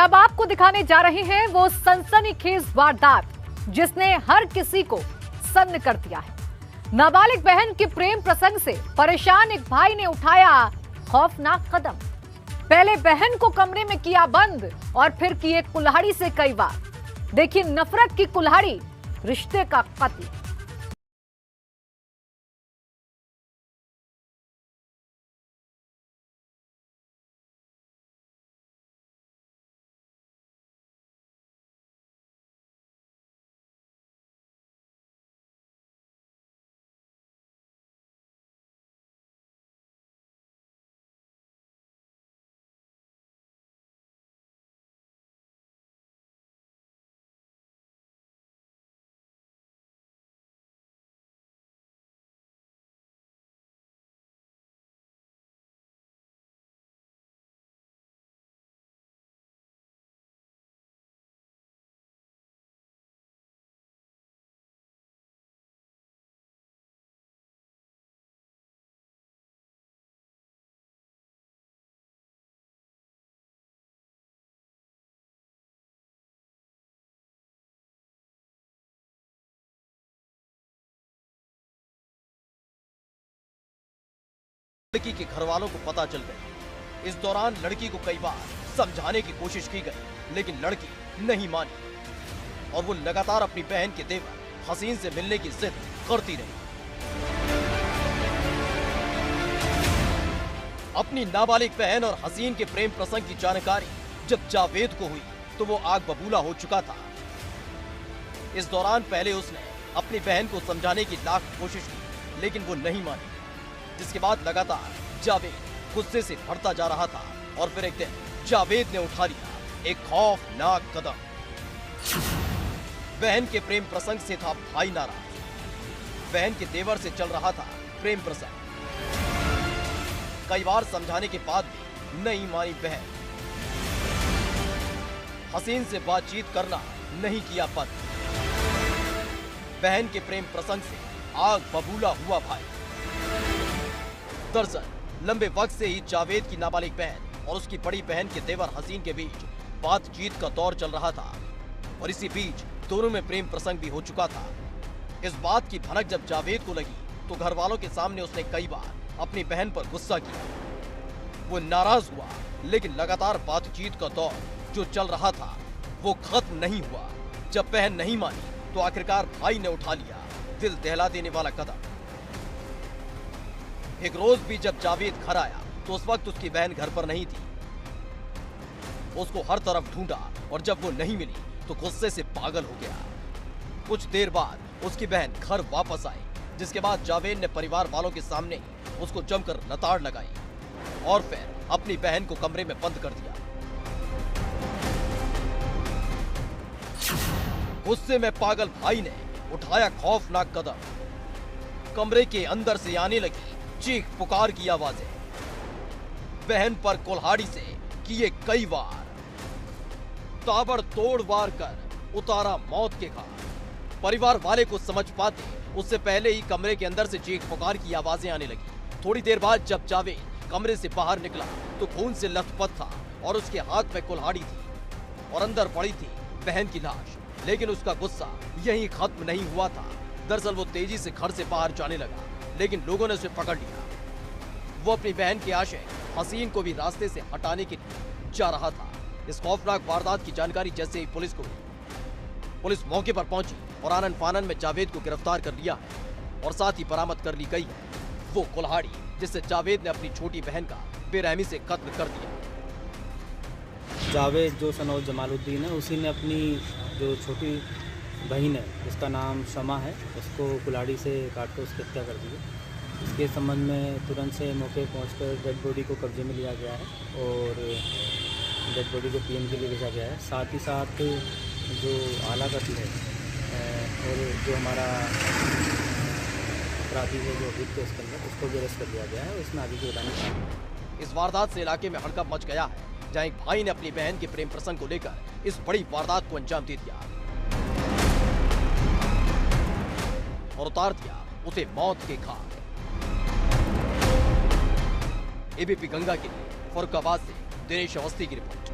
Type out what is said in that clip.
अब आपको दिखाने जा रहे हैं वो सनसनीखेज वारदात जिसने हर किसी को सन्न कर दिया है। नाबालिग बहन के प्रेम प्रसंग से परेशान एक भाई ने उठाया खौफनाक कदम। पहले बहन को कमरे में किया बंद और फिर किए कुल्हाड़ी से कई बार। देखिए नफरत की कुल्हाड़ी, रिश्ते का कत्ल। लड़की के घर वालों को पता चल गया। इस दौरान लड़की को कई बार समझाने की कोशिश की गई, लेकिन लड़की नहीं मानी और वो लगातार अपनी बहन के देवर हसीन से मिलने की जिद करती रही। अपनी नाबालिग बहन और हसीन के प्रेम प्रसंग की जानकारी जब जावेद को हुई तो वो आग बबूला हो चुका था। इस दौरान पहले उसने अपनी बहन को समझाने की लाख कोशिश की, लेकिन वो नहीं मानी, जिसके बाद लगातार जावेद गुस्से से भरता जा रहा था और फिर एक दिन जावेद ने उठा लिया एक खौफनाक कदम। बहन के प्रेम प्रसंग से था भाई नाराज, बहन के देवर से चल रहा था प्रेम प्रसंग। कई बार समझाने के बाद भी नहीं मानी बहन। हसीन से बातचीत करना नहीं किया बंद। बहन के प्रेम प्रसंग से आग बबूला हुआ भाई। दरअसल लंबे वक्त से ही जावेद की नाबालिग बहन और उसकी बड़ी बहन के देवर हसीन के बीच बातचीत का दौर चल रहा था और इसी बीच दोनों में प्रेम प्रसंग भी हो चुका था। इस बात की भनक जब जावेद को लगी तो घर वालों के सामने उसने कई बार अपनी बहन पर गुस्सा किया। वो नाराज हुआ, लेकिन लगातार बातचीत का दौर जो चल रहा था वो खत्म नहीं हुआ। जब बहन नहीं मानी तो आखिरकार भाई ने उठा लिया दिल दहला देने वाला कदम। एक रोज भी जब जावेद घर आया तो उस वक्त उसकी बहन घर पर नहीं थी। उसको हर तरफ ढूंढा और जब वो नहीं मिली तो गुस्से से पागल हो गया। कुछ देर बाद उसकी बहन घर वापस आई, जिसके बाद जावेद ने परिवार वालों के सामने उसको जमकर लताड़ लगाई और फिर अपनी बहन को कमरे में बंद कर दिया। गुस्से में पागल भाई ने उठाया खौफनाक कदम। कमरे के अंदर से आने लगी चीख पुकार की आवाजें। बहन पर कुल्हाड़ी से किए कई वार, ताबड़तोड़ वार कर उतारा मौत के घाट। परिवार वाले को समझ पाते उससे पहले ही कमरे के अंदर से चीख पुकार की आवाजें आने लगी। थोड़ी देर बाद जब जावेद कमरे से बाहर निकला तो खून से लथपथ था और उसके हाथ में कुल्हाड़ी थी और अंदर पड़ी थी बहन की लाश। लेकिन उसका गुस्सा यहीं खत्म नहीं हुआ था। दरअसल वो तेजी से घर से बाहर जाने लगा, लेकिन लोगों ने उसे पकड़ लिया। वो अपनी बहन के आशय हसीन को भी रास्ते से हटाने के लिए जा रहा था। इस खौफनाक वारदात की जानकारी जैसे ही पुलिस को हुई, पुलिस मौके पर पहुंची और आनन फानन में जावेद को गिरफ्तार कर लिया है और साथ ही बरामद कर ली गई है वो कुल्हाड़ी जिससे जावेद ने अपनी छोटी बहन का बेरहमी से कत्ल कर दिया। जावेद जो सनौज जमालुद्दीन है, उसी ने अपनी जो छोटी बहन है जिसका नाम शमा है, उसको कुल्हाड़ी से काट कर उसकी हत्या कर दी है। इसके संबंध में तुरंत से मौके पहुंचकर डेड बॉडी को कब्जे में लिया गया है और डेड बॉडी को पीएम के लिए भेजा गया है। साथ ही साथ जो आला कत्ल है और जो हमारा अपराधी है जो अभियुक्त है इसके अंदर, उसको भी अरेस्ट कर लिया गया है। इसमें आगे की बतानी। इस वारदात से इलाके में हड़कंप मच गया है, जहां एक भाई ने अपनी बहन के प्रेम प्रसंग को लेकर इस बड़ी वारदात को अंजाम दे दिया और उतार दिया उसे मौत के घाट। एबीपी गंगा के लिए फर्रुखाबाद से दिनेश अवस्थी की रिपोर्ट।